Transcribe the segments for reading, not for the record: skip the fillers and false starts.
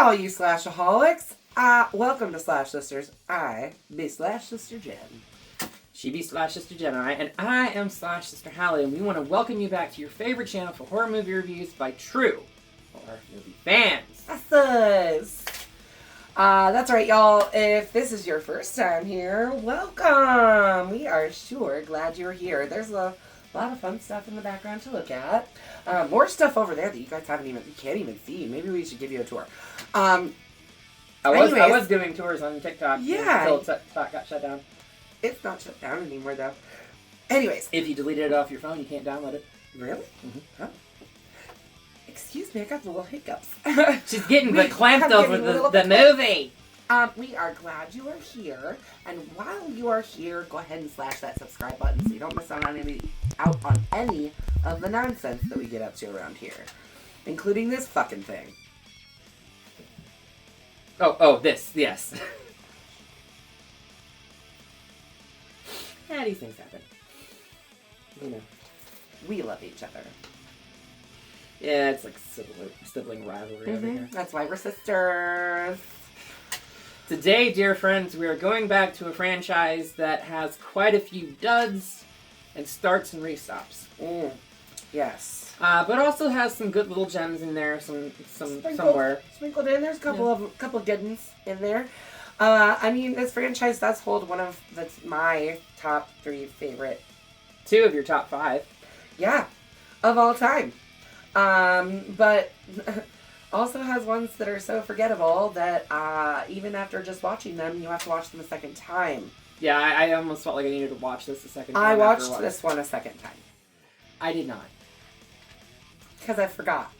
all you slashaholics. Welcome to Slash Sisters. I be Slash Sister Jen. She be Slash Sister Jedi, and I am Slash Sister Hallie, and we want to welcome you back to your favorite channel for horror movie reviews by true horror movie fans. That's us. That's right, y'all. If this is your first time here, welcome. We are sure glad you're here. There's a lot of fun stuff in the background to look at. More stuff over there that you guys can't even see. Maybe we should give you a tour. I was doing tours on TikTok until TikTok got shut down. It's not shut down anymore, though. Anyways. If you deleted it off your phone, you can't download it. Really? Mm-hmm. Huh? Excuse me, I got the little hiccups. She's getting clamped over the movie. We are glad you are here, and while you are here, go ahead and slash that subscribe button so you don't miss out on any of the nonsense that we get up to around here, including this fucking thing. This, yes. These things happen. You know, we love each other. Yeah, it's like sibling rivalry over here. That's why we're sisters. Today, dear friends, we are going back to a franchise that has quite a few duds and starts and restops. Yes. But also has some good little gems in there, somewhere. Sprinkled in. There's a couple of good ones in there. This franchise does hold that's my top 3 favorite. 2 of your top 5. Yeah, of all time. But also has ones that are so forgettable that even after just watching them, you have to watch them a second time. Yeah, I almost felt like I needed to watch this a second time. I watched this one a second time. I did not. Because I forgot.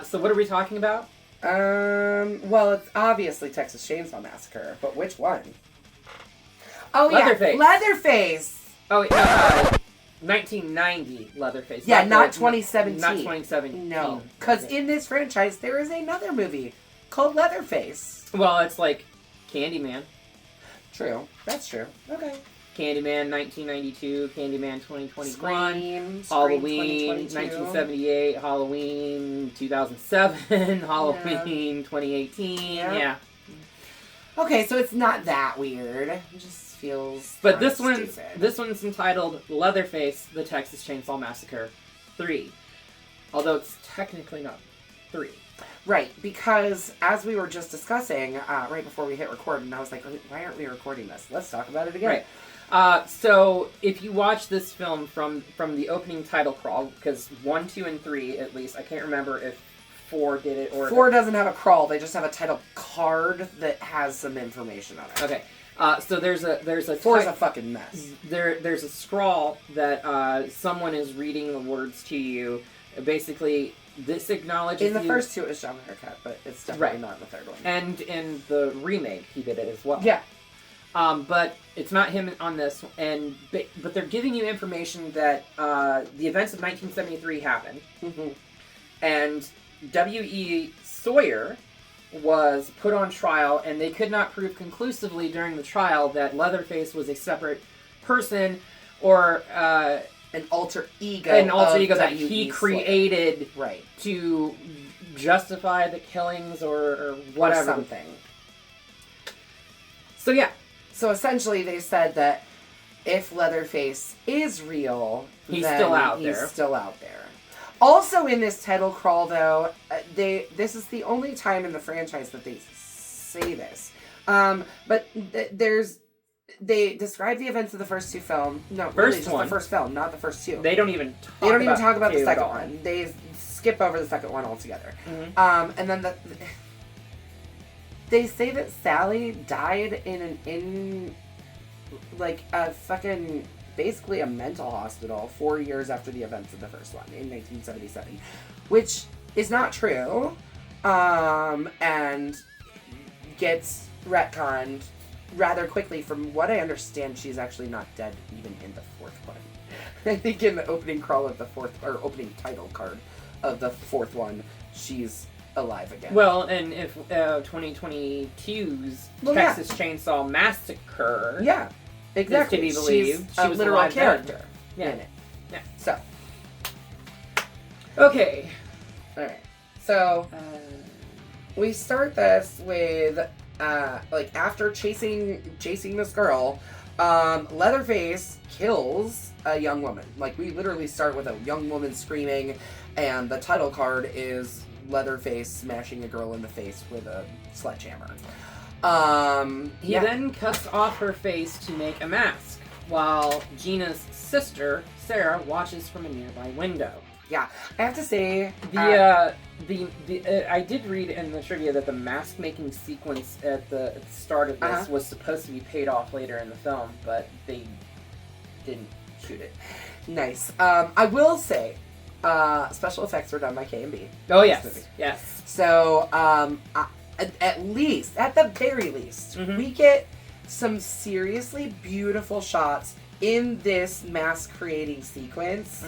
So what are we talking about? Well, it's obviously Texas Chainsaw Massacre, but which one? Oh, Leatherface. Yeah, Leatherface! Oh, 1990 Leatherface. Yeah, not 2017. Not 2017. No, because in this franchise, there is another movie called Leatherface. Well, it's like Candyman. True. That's true. Okay. Candyman 1992, Candyman 2021, Scream Halloween 1978, Halloween 2007, Halloween 2018. Yeah. Okay, so it's not that weird. It just feels. But this one's entitled Leatherface: The Texas Chainsaw Massacre III, although it's technically not 3. Right, because as we were just discussing right before we hit record, and I was like, why aren't we recording this? Let's talk about it again. Right. So if you watch this film from the opening title crawl, because 1, 2, and 3 at least, I can't remember if 4 did it or 4 doesn't have a crawl. They just have a title card that has some information on it. Okay. So there's a 4 is a fucking mess. There's a scrawl that someone is reading the words to you. Basically, this acknowledges in the first 2 it was John Haircut, but it's definitely not in the third one. And in the remake, he did it as well. Yeah. But it's not him on this, but they're giving you information that the events of 1973 happened, and W.E. Sawyer was put on trial, and they could not prove conclusively during the trial that Leatherface was a separate person or an alter ego that he created to justify the killings or whatever. Or something. So yeah. So essentially they said that if Leatherface is real, he's still out there. Also in this title crawl, though, this is the only time in the franchise that they say this. But they describe the events of the first 2 films. No, really, just the first film, not the first 2. They don't even talk about the second one. They skip over the second one altogether. And then they say that Sally died in a fucking, basically a mental hospital 4 years after the events of the first one in 1977, which is not true, and gets retconned rather quickly. From what I understand, she's actually not dead even in the 4th one. I think in the opening crawl of the 4th, or opening title card of the 4th one, she's alive again. Well, and if 2022's Texas Chainsaw Massacre, exactly, is to be believed, she's a literal character in it. Yeah. So, okay, all right. So, we start this with, like, after chasing this girl, Leatherface kills a young woman. Like, we literally start with a young woman screaming, and the title card is Leatherface smashing a girl in the face with a sledgehammer. He then cuts off her face to make a mask, while Gina's sister, Sarah, watches from a nearby window. Yeah, I have to say... I did read in the trivia that the mask-making sequence at the start of this was supposed to be paid off later in the film, but they didn't shoot it. Nice. I will say, special effects were done by K&B. Oh, yes. Yes. So, at the very least, we get some seriously beautiful shots in this mask-creating sequence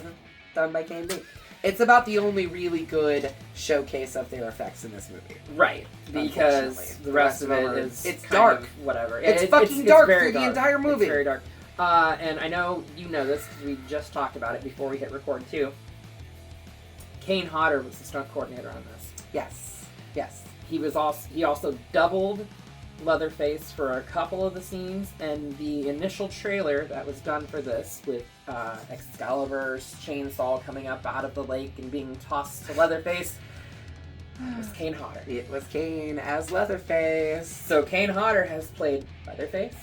done by K&B. It's about the only really good showcase of their effects in this movie. Right. Because the rest of it is it's dark. Whatever. It's fucking dark through the entire movie. It's very dark. And I know you know this because we just talked about it before we hit record too. Kane Hodder was the stunt coordinator on this. Yes. Yes. He also doubled Leatherface for a couple of the scenes, and the initial trailer that was done for this with Excalibur's chainsaw coming up out of the lake and being tossed to Leatherface was Kane Hodder. It was Kane as Leatherface. So Kane Hodder has played Leatherface,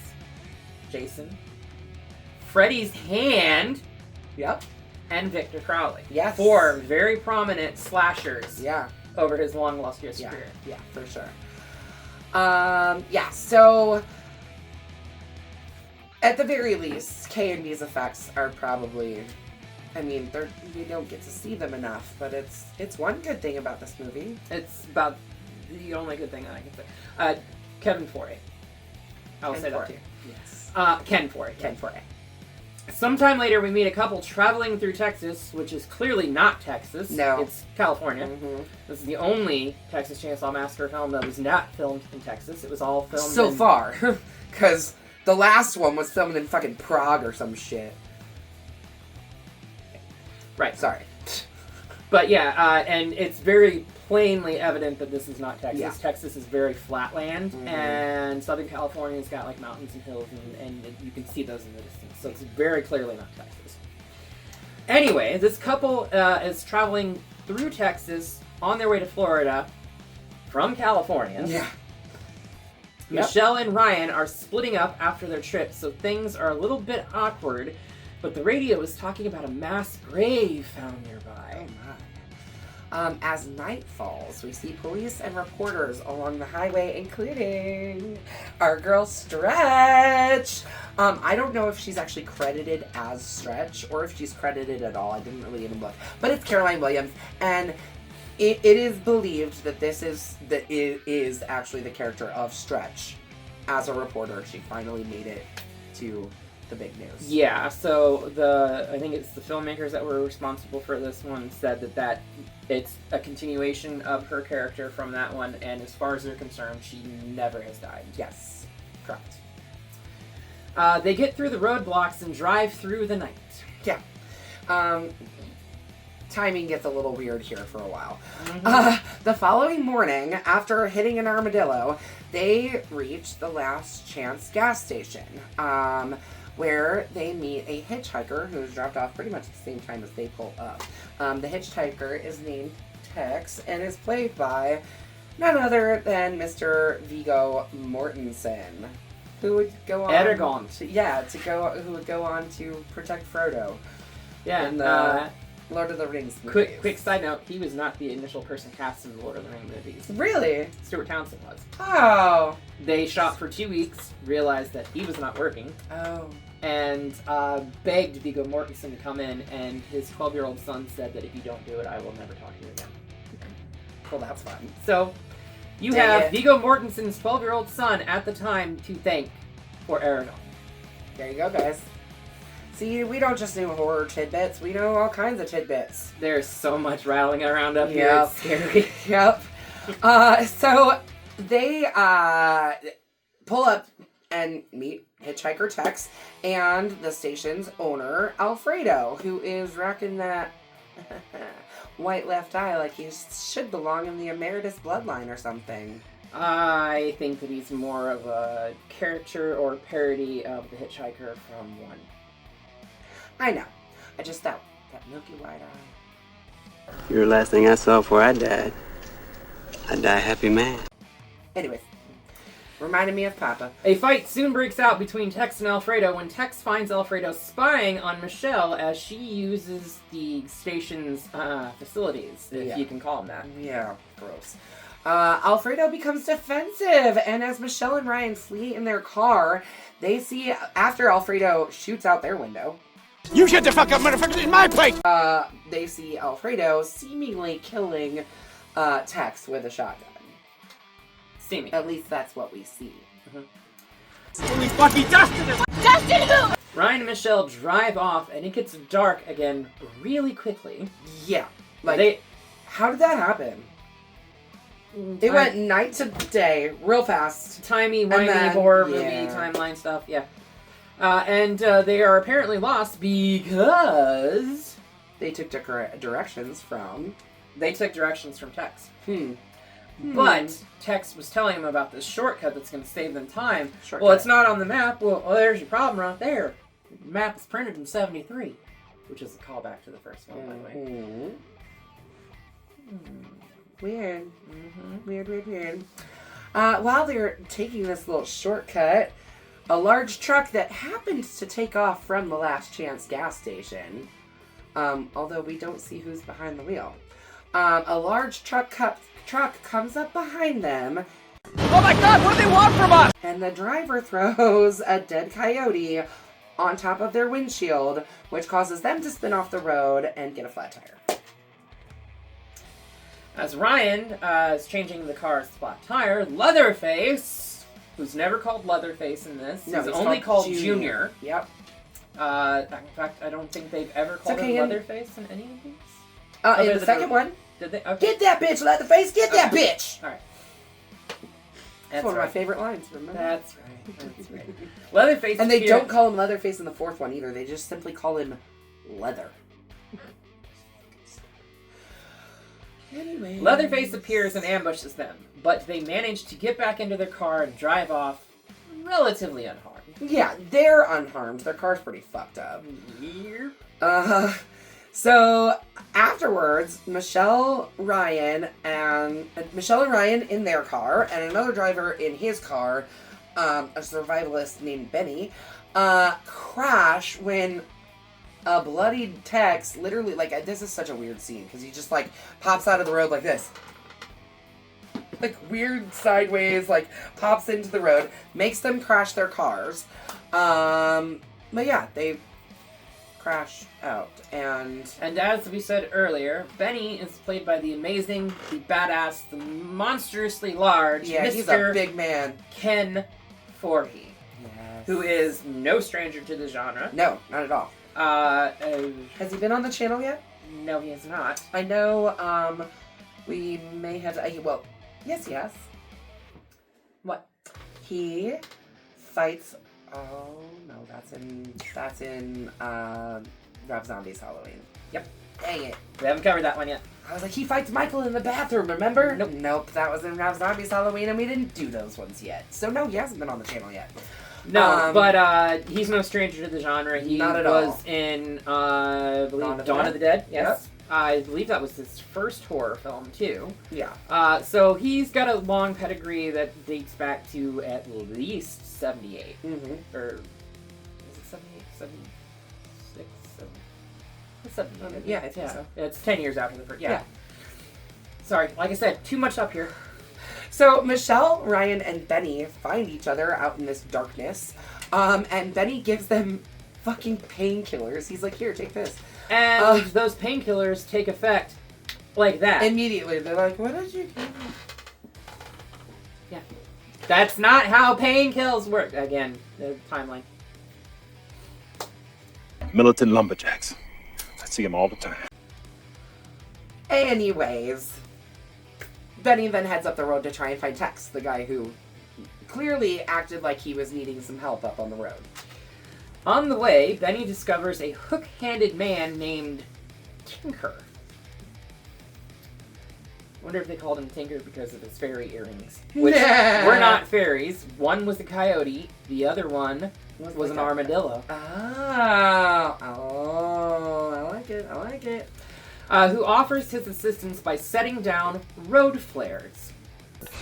Jason, Freddy's hand, and Victor Crowley. Yes. 4 very prominent slashers. Yeah. Over his long illustrious career. Yeah, for sure. So at the very least, K&B's effects are probably, I mean, you don't get to see them enough, but it's one good thing about this movie. It's about the only good thing that I can say. Kevin Foree. I'll say that too. Yes. Ken Foree. Ken Foree. Sometime later, we meet a couple traveling through Texas, which is clearly not Texas. No. It's California. This is the only Texas Chainsaw Massacre film that was not filmed in Texas. It was all filmed so far. Because the last one was filmed in fucking Prague or some shit. Right. Sorry. But yeah, and it's very plainly evident that this is not Texas. Yeah. Texas is very flat land, and Southern California's got like mountains and hills, and you can see those in the distance. So it's very clearly not Texas. Anyway, this couple is traveling through Texas on their way to Florida from California. Yeah. Michelle and Ryan are splitting up after their trip, so things are a little bit awkward, but the radio is talking about a mass grave found nearby. Oh my. As night falls, we see police and reporters along the highway, including our girl Stretch. I don't know if she's actually credited as Stretch or if she's credited at all. I didn't really even look. But it's Caroline Williams, and it is believed that it is actually the character of Stretch. As a reporter, she finally made it to the big news. Yeah, so I think it's the filmmakers that were responsible for this one said that it's a continuation of her character from that one, and as far as they're concerned, she never has died. Yes, correct. They get through the roadblocks and drive through the night. Yeah. Timing gets a little weird here for a while. The following morning, after hitting an armadillo, they reach the Last Chance gas station, where they meet a hitchhiker who's dropped off pretty much at the same time as they pull up. The hitchhiker is named Tex and is played by none other than Mr. Viggo Mortensen, who would go on who would go on to protect Frodo. Yeah, in the Lord of the Rings movies. Quick side note, he was not the initial person cast in the Lord of the Rings movies. Really? Stuart Townsend was. Oh. They shot for 2 weeks, realized that he was not working. Oh. And begged Viggo Mortensen to come in, and his 12-year-old son said that if you don't do it, I will never talk to you again. Well, that's fun. So, you have Viggo Mortensen's 12-year-old son at the time to thank for Aragorn. There you go, guys. See, we don't just know horror tidbits. We know all kinds of tidbits. There's so much rattling around up here. It's scary. Yep. So they pull up and meet hitchhiker Tex and the station's owner, Alfredo, who is rocking that White left eye, like he should belong in the Emeritus bloodline or something. I think that he's more of a caricature or parody of the Hitchhiker from 1. I know. I just thought that milky white eye. You're the last thing I saw before I died. I die a happy man. Anyways, reminded me of Papa. A fight soon breaks out between Tex and Alfredo when Tex finds Alfredo spying on Michelle as she uses the station's facilities, if you can call them that. Yeah, gross. Alfredo becomes defensive, and as Michelle and Ryan flee in their car, they see, after Alfredo shoots out their window... You shut the fuck up, motherfucker, in my place! They see Alfredo seemingly killing Tex with a shotgun. Seeming. At least that's what we see. Holy fucking Dustin! Dustin who? Ryan and Michelle drive off, and it gets dark again really quickly. Yeah. Like, how did that happen? It went night to day, real fast. Timey-wimey horror movie timeline stuff, yeah. And they are apparently lost because... They took directions from... They took directions from Tex. But Tex was telling him about this shortcut that's going to save them time. Shortcut. Well, it's not on the map. Well, there's your problem right there. The map is printed in 73, which is a callback to the first one, by the way. Weird. Weird. While they're taking this little shortcut, a large truck that happens to take off from the Last Chance gas station, although we don't see who's behind the wheel. A large truck comes up behind them. Oh my god, what do they want from us? And the driver throws a dead coyote on top of their windshield, which causes them to spin off the road and get a flat tire. As Ryan is changing the car's flat tire, Leatherface, who's never called Leatherface in this, no, he's he's only called Junior. Yep. In fact, I don't think they've ever called him Leatherface in any of these. In the second one. Did they? Okay. Get that bitch, Leatherface! Get that bitch! Alright. That's one of my favorite lines, remember? That's right. Leatherface and they don't call him Leatherface in the fourth one either. They just simply call him Leather. Anyway. Leatherface appears and ambushes them, but they manage to get back into their car and drive off relatively unharmed. Yeah, they're unharmed. Their car's pretty fucked up. Yep. So afterwards, Michelle and Ryan in their car, and another driver in his car, a survivalist named Benny, crash when a bloodied Tex literally, like, this is such a weird scene, because he just, like, pops out of the road like this. Like, weird sideways, like, pops into the road, makes them crash their cars. But yeah, they crash out, and as we said earlier, Benny is played by the amazing, the badass, the monstrously large Mr. He's a big man, Ken Foree, yes. who is no stranger to the genre. No, not at all. Has he been on the channel yet? No, he has not. I know, we may have, well, yes, he has. What? He fights, oh, no, that's in, Rob Zombie's Halloween. Yep. Dang it. We haven't covered that one yet. I was like, he fights Michael in the bathroom, remember? Nope. Nope, that was in Rob Zombie's Halloween, and we didn't do those ones yet. So no, he hasn't been on the channel yet. No, but he's no stranger to the genre. He not at was all. in, I believe, Dawn of the Dead. Yes. Yep. I believe that was his first horror film, too. Yeah. So he's got a long pedigree that dates back to at least 78. Mm-hmm. Or, is it 78? 76? 78. Yeah, I think so. It's 10 years after the first. Yeah. Sorry, like I said, too much up here. So Michelle, Ryan, and Benny find each other out in this darkness, and Benny gives them fucking painkillers. He's like, here, take this. And those painkillers take effect like that. Immediately. They're like, what did you do? Yeah. That's not how painkillers work. Again, the timeline. Militant lumberjacks. I see them all the time. Anyways, Benny then heads up the road to try and find Tex, the guy who clearly acted like he was needing some help up on the road. On the way, Benny discovers a hook-handed man named Tinker. I wonder if they called him Tinker because of his fairy earrings. Which were not fairies. One was a coyote, the other one was an armadillo. Oh, I like it, Who offers his assistance by setting down road flares.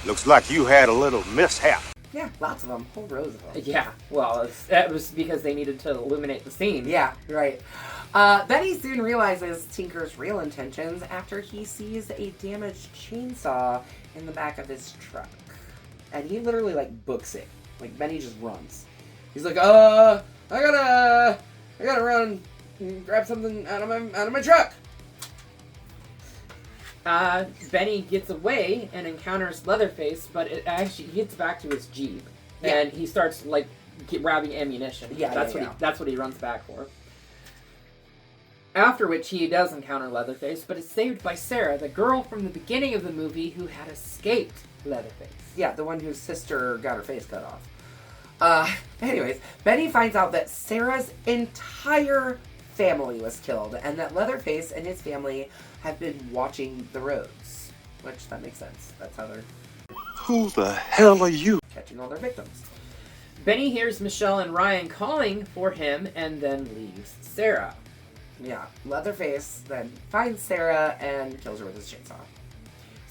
Looks like you had a little mishap. Yeah, lots of them. Whole rows of them. Yeah, well, it was because they needed to illuminate the scene. Yeah, right. Benny soon realizes Tinker's real intentions after he sees a damaged chainsaw in the back of his truck. And he literally, like, books it. Like, Benny just runs. He's like, I gotta run and grab something out of my truck. Benny gets away and encounters Leatherface, but it actually gets back to his Jeep. Yeah. And he starts, like, grabbing ammunition. Yeah, that's what he runs back for. After which he does encounter Leatherface, but is saved by Sarah, the girl from the beginning of the movie who had escaped Leatherface. Yeah, the one whose sister got her face cut off. Anyways, Benny finds out that Sarah's entire family was killed, and that Leatherface and his family have been watching the roads. Which, that makes sense. That's how they're Who the hell are you? catching all their victims. Benny hears Michelle and Ryan calling for him and then leaves Sarah. Yeah, Leatherface then finds Sarah and kills her with his chainsaw.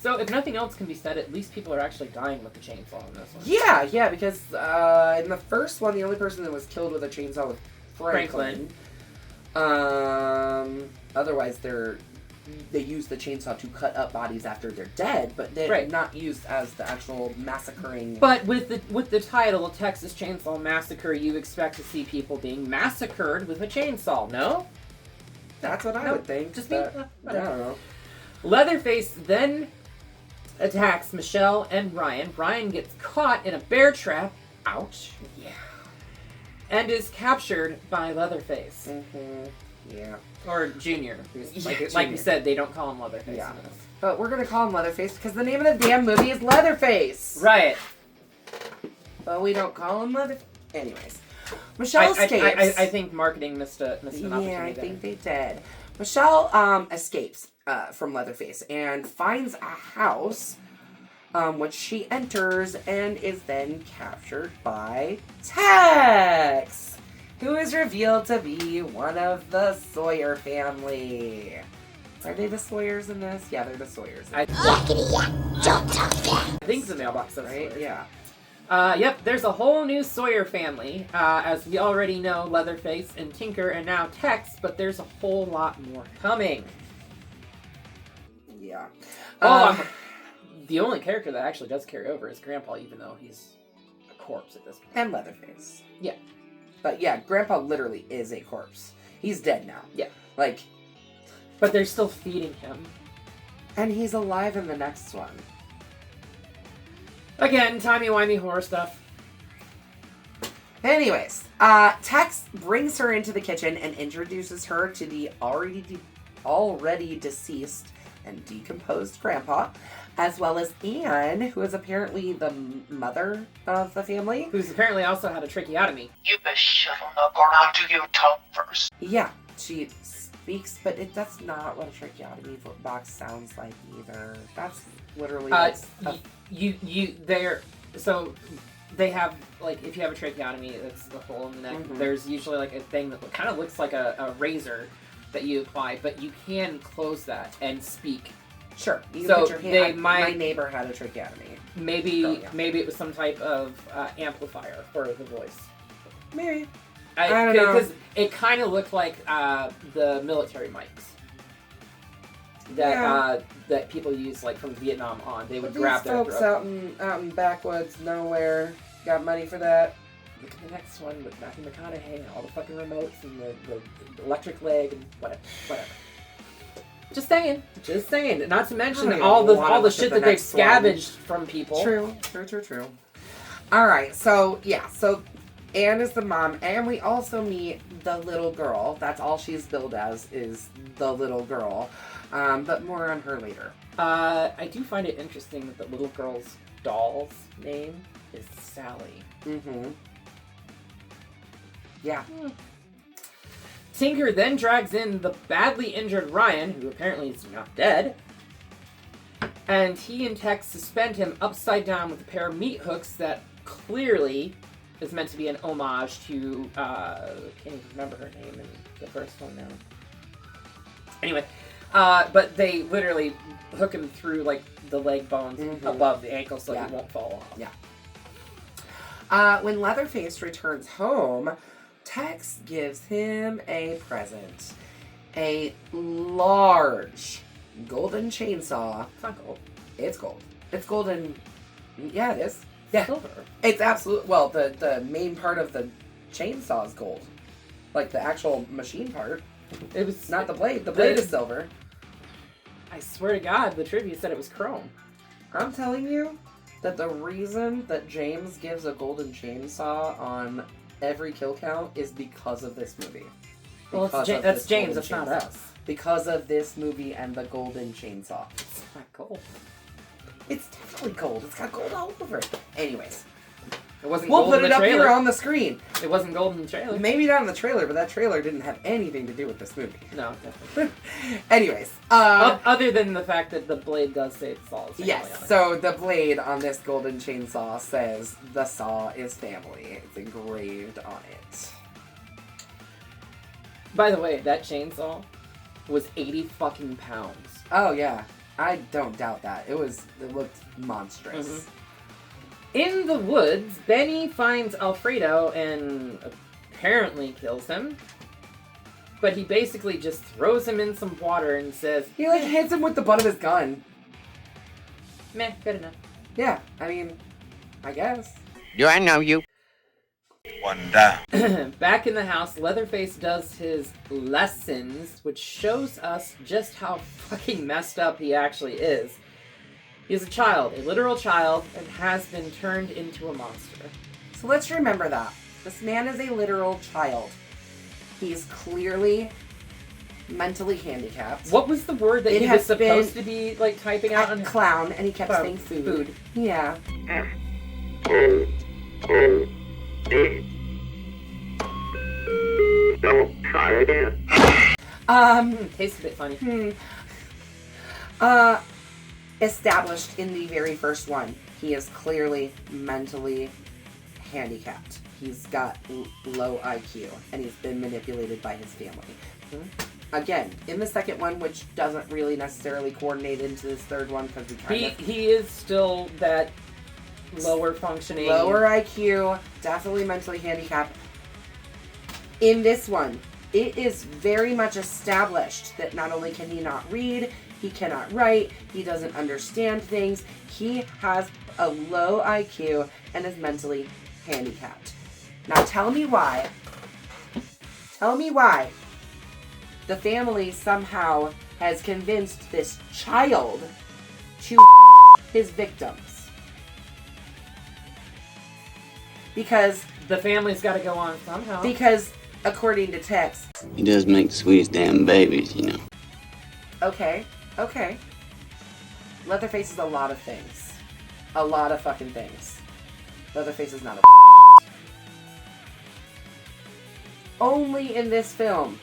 So, if nothing else can be said, at least people are actually dying with the chainsaw in this one. Yeah, because in the first one, the only person that was killed with a chainsaw was Franklin. Otherwise, they use the chainsaw to cut up bodies after they're dead, but they're not used as the actual massacring. But with the title Texas Chainsaw Massacre, you expect to see people being massacred with a chainsaw, no? That's what I would think. Just but me. I don't know. Leatherface then attacks Michelle and Ryan. Ryan gets caught in a bear trap. Ouch. Yeah. And is captured by Leatherface. Mm-hmm. Yeah. Or Junior. Like Junior. we said, they don't call him Leatherface. Yeah. In this. But we're gonna call him Leatherface because the name of the damn movie is Leatherface. Right. But we don't call him Leatherface. Anyways. Michelle escapes. I think marketing missed an opportunity. Yeah, I think they did. Michelle escapes from Leatherface and finds a house, which she enters and is then captured by Tex, who is revealed to be one of the Sawyer family. Are they the Sawyers in this? Yeah, they're the Sawyers. I think it's the mailbox, says right? Sawyer. Yeah. Yep, there's a whole new Sawyer family, as we already know Leatherface and Tinker and now Tex, but there's a whole lot more coming. Yeah. The only character that actually does carry over is Grandpa, even though he's a corpse at this point. And Leatherface. Yeah. But yeah, Grandpa literally is a corpse. He's dead now. Yeah. Like. But they're still feeding him. And he's alive in the next one. Again, timey-wimey horror stuff. Anyways, Tex brings her into the kitchen and introduces her to the already deceased and decomposed Grandpa, as well as Anne, who is apparently the mother of the family. Who's apparently also had a tracheotomy. You best shuttle up or I'll do your tongue first. Yeah, she speaks, but that's not what a tracheotomy box sounds like either. That's literally so they have, like, if you have a tracheotomy, that's the hole in the neck. Mm-hmm. There's usually like a thing that kind of looks like a razor that you apply, but you can close that and speak. Sure. You So can put your hand, my neighbor had a tracheotomy. Maybe it was some type of amplifier for the voice. Maybe. I don't know. Because it kind of looked like the military mics that people use, like from Vietnam on. They would grab their folks throat. out in backwoods, nowhere, got money for that. Look at the next one with Matthew McConaughey and all the fucking remotes and the electric leg and whatever. Just saying. Not to mention all the shit that they've scavenged from people. True. All right, so Anne is the mom, and we also meet the little girl. That's all she's billed as, is the little girl. But more on her later. I do find it interesting that the little girl's doll's name is Sally. Mm-hmm. Yeah. Tinker then drags in the badly injured Ryan, who apparently is not dead, and he and Tex suspend him upside down with a pair of meat hooks that clearly is meant to be an homage to, can't even remember her name in the first one now. Anyway, but they literally hook him through, like, the leg bones above the ankle so he won't fall off. Yeah. When Leatherface returns home, Tex gives him a present. A large golden chainsaw. It's not gold. It's gold. It's golden. Yeah, it is. Yeah. Silver. It's absolute. Well, the main part of the chainsaw is gold. Like the actual machine part. It was Not the blade. The blade is silver. I swear to God, the trivia said it was chrome. I'm telling you that the reason that James gives a golden chainsaw on every kill count is because of this movie. Well, that's James, it's not us. Because of this movie and the golden chainsaw. It's not gold. It's definitely gold. It's got gold all over it. Anyways. It wasn't We'll gold put in it the up trailer. here on the screen. It wasn't gold in the trailer. Maybe not in the trailer, but that trailer didn't have anything to do with this movie. No, definitely. Anyways. Other than the fact that the blade does say it's all family on it. Yes, so the blade on this golden chainsaw says, "The saw is family." It's engraved on it. By the way, that chainsaw was 80 fucking pounds. Oh, yeah. I don't doubt that. It looked monstrous. Mm-hmm. In the woods, Benny finds Alfredo and apparently kills him. But he basically just throws him in some water and says, He, hits him with the butt of his gun. meh, good enough. Yeah, I mean, I guess. Do I know you? One down. Back in the house, Leatherface does his lessons, which shows us just how fucking messed up he actually is. He's a child, a literal child, and has been turned into a monster. So let's remember that. This man is a literal child. He's clearly mentally handicapped. What was the word that It he has was supposed to be, like, typing out on Clown, and he kept Clown. saying food. Yeah. Don't try again. Tastes a bit funny. Established in the very first one, he is clearly mentally handicapped. He's got low IQ, and he's been manipulated by his family. Again, in the second one, which doesn't really necessarily coordinate into this third one, because He is still that lower functioning. lower IQ, definitely mentally handicapped. In this one, it is very much established that not only can he not read, he cannot write, he doesn't understand things, he has a low IQ and is mentally handicapped. Now tell me why the family somehow has convinced this child to his victims. Because The family's got to go on somehow. according to Tex, He does make the sweetest damn babies, you know. okay. Leatherface is a lot of things. A lot of fucking things. Leatherface is not a Only in this film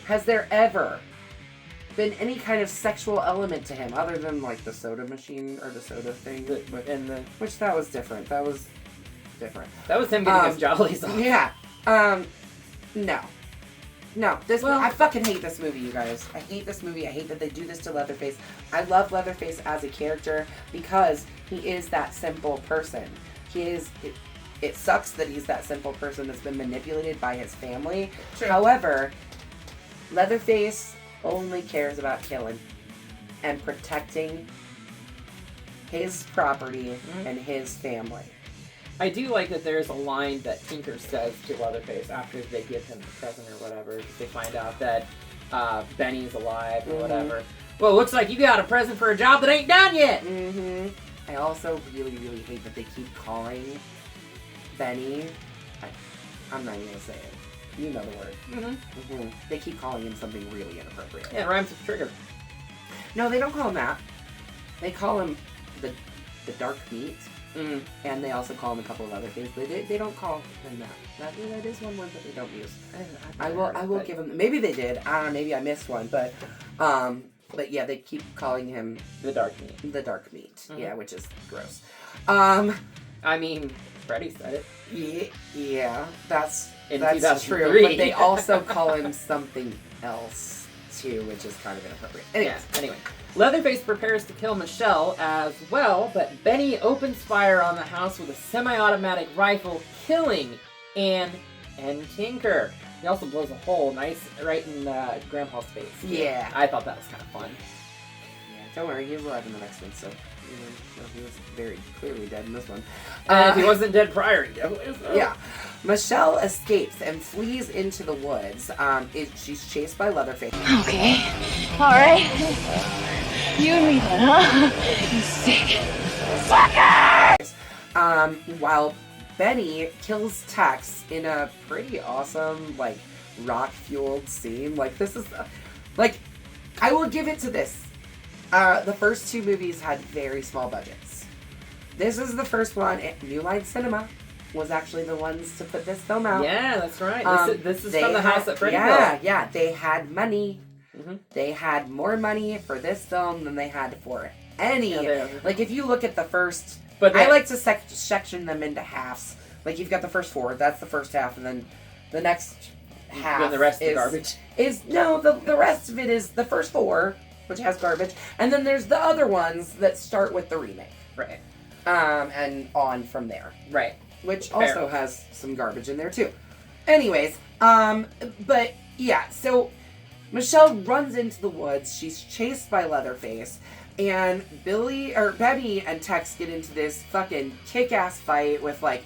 has there ever been any kind of sexual element to him other than like the soda machine or the soda thing. Which that was different. That was different. That was him getting his jollies off. Yeah. No. I fucking hate this movie, you guys. I hate this movie. I hate that they do this to Leatherface. I love Leatherface as a character because he is that simple person. It sucks that he's that simple person that's been manipulated by his family. Sure. However, Leatherface only cares about killing and protecting his property and his family. I do like that there's a line that Tinker says to Leatherface after they give him the present or whatever. They find out that Benny's alive or whatever. Well, it looks like you got a present for a job that ain't done yet. I also really, really hate that they keep calling Benny. I'm not even gonna say it. You know the word. They keep calling him something really inappropriate. Yeah, it rhymes with trigger. No, they don't call him that. They call him the dark meat. Mm. And they also call him a couple of other things. They don't call him that. That is one word that they don't use. I will give him. Maybe they did. I don't know. Maybe I missed one. But yeah, they keep calling him The dark meat. the dark meat. Mm-hmm. Yeah, which is gross. I mean, Freddy said it. Yeah, that's In true. 2003. But they also call him something else too, which is kind of inappropriate. Anyway. Leatherface prepares to kill Michelle as well, but Benny opens fire on the house with a semi-automatic rifle, killing Anne and Tinker. He also blows a hole right in Grandpa's face. Yeah. I thought that was kind of fun. Yeah, don't worry, he's alive in the next one, so he was very clearly dead in this one. And if he wasn't dead prior, he definitely is. Yeah. Michelle escapes and flees into the woods. She's chased by Leatherface. Okay. All right. You and me then, huh? You sick fucker! While Benny kills Tex in a pretty awesome, like, rock-fueled scene. Like, this is, I will give it to this. The first two movies had very small budgets. This is the first one. New Line Cinema was actually the ones to put this film out. Yeah, that's right. This is from the house that Freddy built. built. Yeah, they had money. Mm-hmm. They had more money for this film than they had for any. Yeah, like, if you look at the first... But I like to section them into halves. Like, you've got the first four. That's the first half. And then the next half Then the rest is garbage. The rest of it is the first four, which has garbage. And then there's the other ones that start with the remake. Right. And on from there. Right. Which Fair. also has some garbage in there, too. Anyways, but, yeah, so Michelle runs into the woods. She's chased by Leatherface. And Benny and Tex get into this fucking kick-ass fight with, like,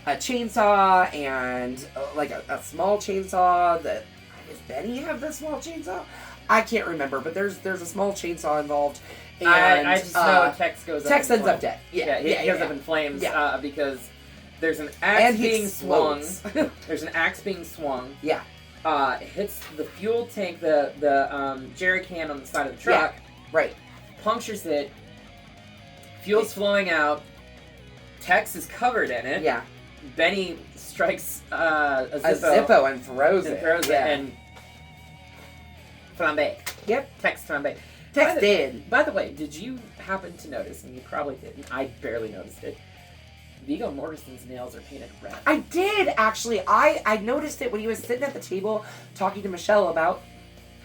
a chainsaw and, like, a small chainsaw. Does Benny have the small chainsaw? I can't remember, but there's a small chainsaw involved. And, I just know Tex goes up Tex in ends flames. up dead. He goes up in flames because there's an And axe he being swung. explodes. There's an axe being swung. Yeah. Hits the fuel tank, the jerry can on the side of the truck. Yeah. Right. Punctures it. Fuel's flowing out. Tex is covered in it. Yeah. Benny strikes a A Zippo and throws it. And flambe. Yep. Tex flambe. Tex did. By the way, did you happen to notice, and you probably didn't, I barely noticed it, Viggo Mortensen's nails are painted red. I did, actually. I noticed it when he was sitting at the table talking to Michelle about...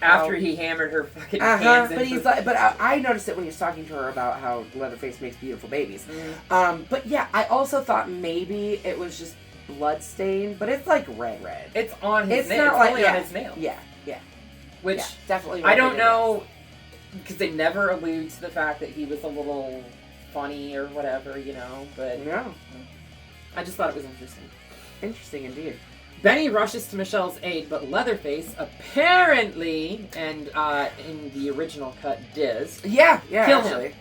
After he hammered her fucking hands but he's like, but I noticed it when he was talking to her about how Leatherface makes beautiful babies. Mm. But yeah, I also thought maybe it was just blood stained, but it's like red. It's on his It's nail. not It's like only on his nail. Yeah. Which, Yeah, definitely. I don't know, because they never allude to the fact that he was a little funny or whatever, you know, but No. I just thought it was interesting. Interesting indeed. Benny rushes to Michelle's aid, but Leatherface apparently, and in the original cut, Diz, Yeah, Kill him. actually.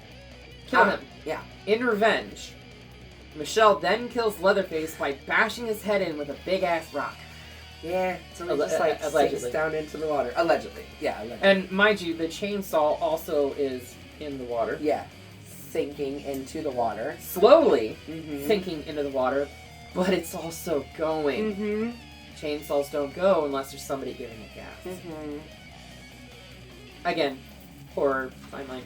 kill him. Yeah. In revenge, Michelle then kills Leatherface by bashing his head in with a big-ass rock. Yeah, so he just like allegedly. sinks down into the water. Allegedly. Yeah, allegedly. And mind you, the chainsaw also is in the water. Yeah. Sinking into the water. Slowly Mm-hmm. sinking into the water, but it's also going. Mm-hmm. Chainsaws don't go unless there's somebody giving it gas. Mm-hmm. Again, horror timeline.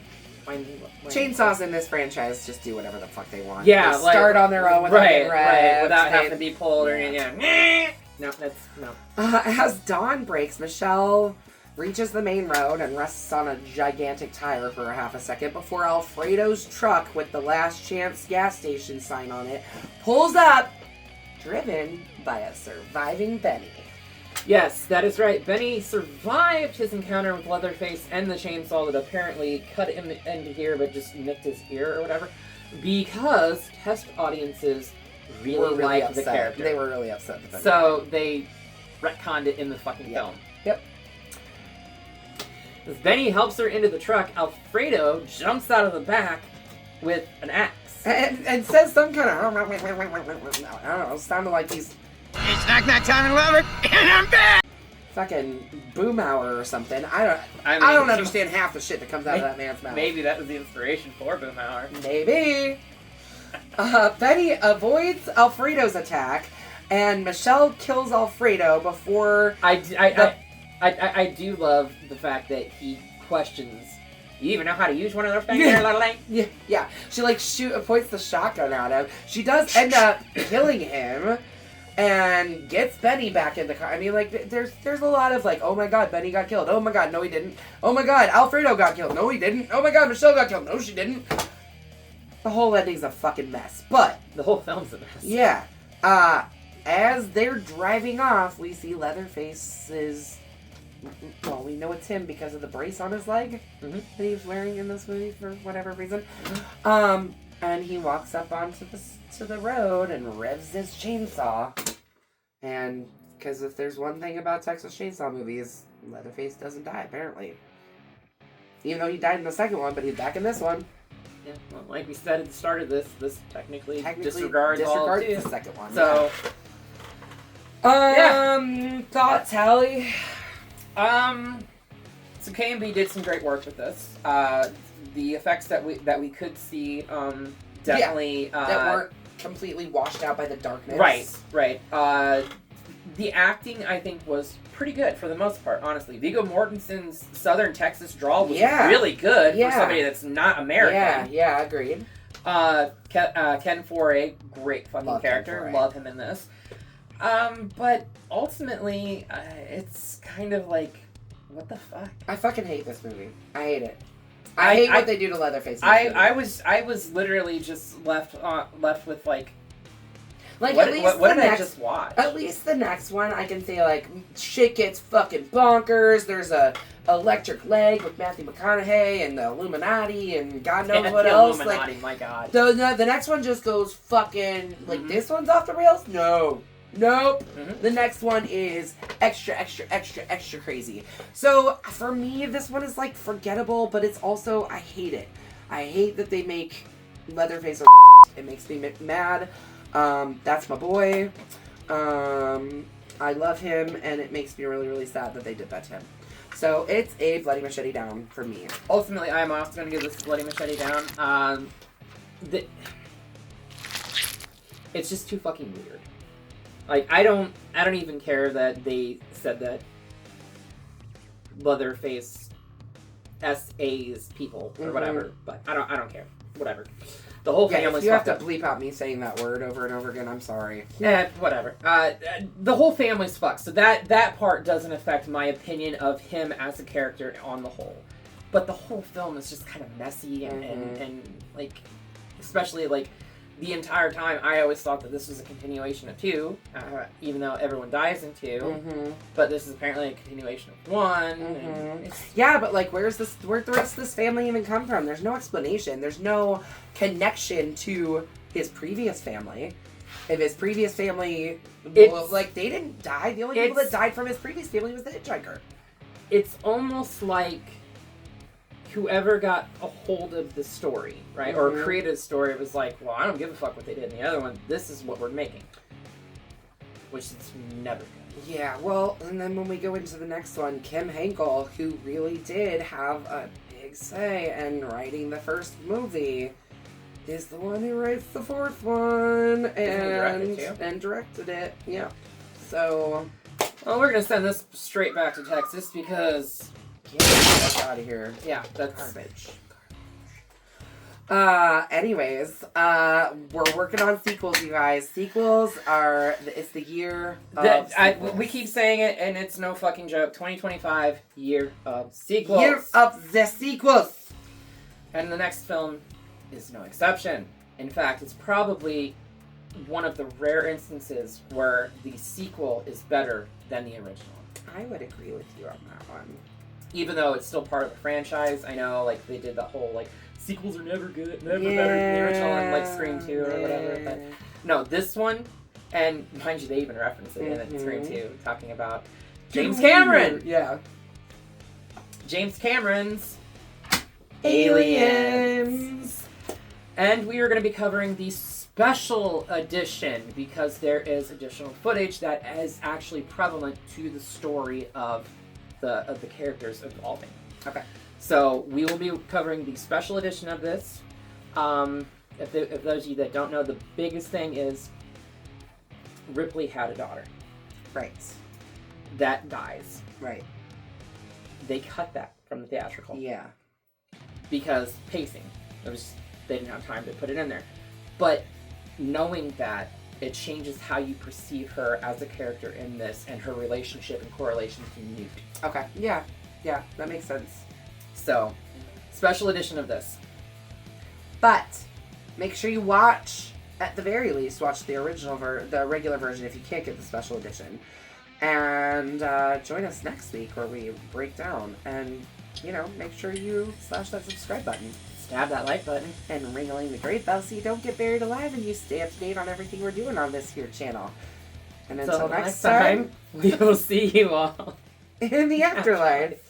Chainsaws in this franchise just do whatever the fuck they want. Yeah, they like, start on their own without getting revs. without having to be pulled or anything. No, that's no. As dawn breaks, Michelle reaches the main road and rests on a gigantic tire for a half a second before Alfredo's truck with the Last Chance gas station sign on it pulls up, driven by a surviving Benny. Yes, that is right. Benny survived his encounter with Leatherface and the chainsaw that apparently cut him into here but just nicked his ear or whatever, because test audiences really liked the character. They were really upset with him. So they retconned it in the fucking film. Yep. As Benny helps her into the truck, Alfredo jumps out of the back with an axe. And says some kind of, I don't know, sounded like he's It's knock-knock time and Robert, and I'm back! fucking Boomhauer or something. I I don't understand half the shit that comes out of that man's mouth. Maybe that was the inspiration for Boomhauer. Maybe. Betty avoids Alfredo's attack, and Michelle kills Alfredo before... I do love the fact that he questions, you even know how to use one of those things there, little thing? Yeah. She, like, points the shotgun at him. She does end up killing him, and gets Benny back in the car. I mean, like, there's a lot of, like, oh my god, Benny got killed. Oh my god, no he didn't. Oh my god, Alfredo got killed. No he didn't. Oh my god, Michelle got killed. No she didn't. The whole ending's a fucking mess. But the whole film's a mess. Yeah. As they're driving off, we see Leatherface's... Well, we know it's him because of the brace on his leg that he's wearing in this movie for whatever reason. And he walks up onto the road and revs his chainsaw. And because if there's one thing about Texas Chainsaw movies, Leatherface doesn't die, apparently. Even though he died in the second one, but he's back in this one. Yeah, well, like we said at the start of this technically disregards all of the second one. So, thoughts, Hallie? So K&B did some great work with this. The effects that we could see, definitely that weren't completely washed out by the darkness. Right. The acting, I think, was pretty good for the most part, honestly. Viggo Mortensen's Southern Texas drawl was really good for somebody that's not American. Yeah, agreed. Ken Foree, great fucking character. Love him in this. But ultimately, it's kind of like, what the fuck? I fucking hate this movie. I hate it. I hate what they do to Leatherface. I was literally just left with like what did I just watch? At least the next one, I can say, like, shit gets fucking bonkers. There's a Electric Leg with Matthew McConaughey and the Illuminati and God knows what else. Illuminati, like, my God. The next one just goes fucking, like, this one's off the rails? No. Nope. The next one is extra crazy. So, for me, this one is, like, forgettable, but it's also, I hate it. I hate that they make Leatherface It makes me mad. That's my boy. I love him, and it makes me really, really sad that they did that to him. So, it's a bloody machete down for me. Ultimately, I'm also going to give this bloody machete down. It's just too fucking weird. Like, I don't even care that they said that Leatherface SA's people or whatever, but I don't care. Whatever. The whole family's if you have to up. bleep out me saying that word over and over again, I'm sorry. Whatever. The whole family's fucked, so that part doesn't affect my opinion of him as a character on the whole. But the whole film is just kind of messy and like, especially like, the entire time, I always thought that this was a continuation of 2, even though everyone dies in 2. But this is apparently a continuation of 1. Yeah, but like, where's the rest of this family even come from? There's no explanation. There's no connection to his previous family. If his previous family, like, they didn't die. The only people that died from his previous family was the hitchhiker. It's almost like whoever got a hold of the story, right, or created a story, was like, well, I don't give a fuck what they did in the other one. This is what we're making. Which is never good. Yeah, well, and then when we go into the next one, Kim Henkel, who really did have a big say in writing the first movie, is the one who writes the fourth one and directed it. Yeah. So, well, we're gonna send this straight back to Texas because get the out of here. Yeah, that's garbage. Anyways, we're working on sequels, you guys. Sequels it's the year of we keep saying it, and it's no fucking joke. 2025, year of sequels. Year of the sequels. And the next film is no exception. In fact, it's probably one of the rare instances where the sequel is better than the original. I would agree with you on that one. Even though it's still part of the franchise, I know, like, they did the whole, like, sequels are never good, never better than the original in, like, Scream 2 or whatever. But no, this one, and mind you, they even reference it in Scream 2, talking about James Cameron! Yeah. James Cameron's Aliens! And we are going to be covering the special edition because there is additional footage that is actually prevalent to the story of the characters evolving. Okay. So we will be covering the special edition of this. if those of you that don't know, the biggest thing is Ripley had a daughter Right. that dies. Right. They cut that from the theatrical. Yeah. Because pacing. They didn't have time to put it in there. But knowing that, it changes how you perceive her as a character in this and her relationship and correlation to Newt. Okay. Yeah. Yeah, that makes sense. So, special edition of this. But make sure you watch, at the very least, watch the original the regular version if you can't get the special edition. And join us next week where we break down. And, make sure you slash that subscribe button. Stab that like button. And ring-a-ling the great bell so you don't get buried alive and you stay up to date on everything we're doing on this here channel. And until next time, we will see you all in the afterlife.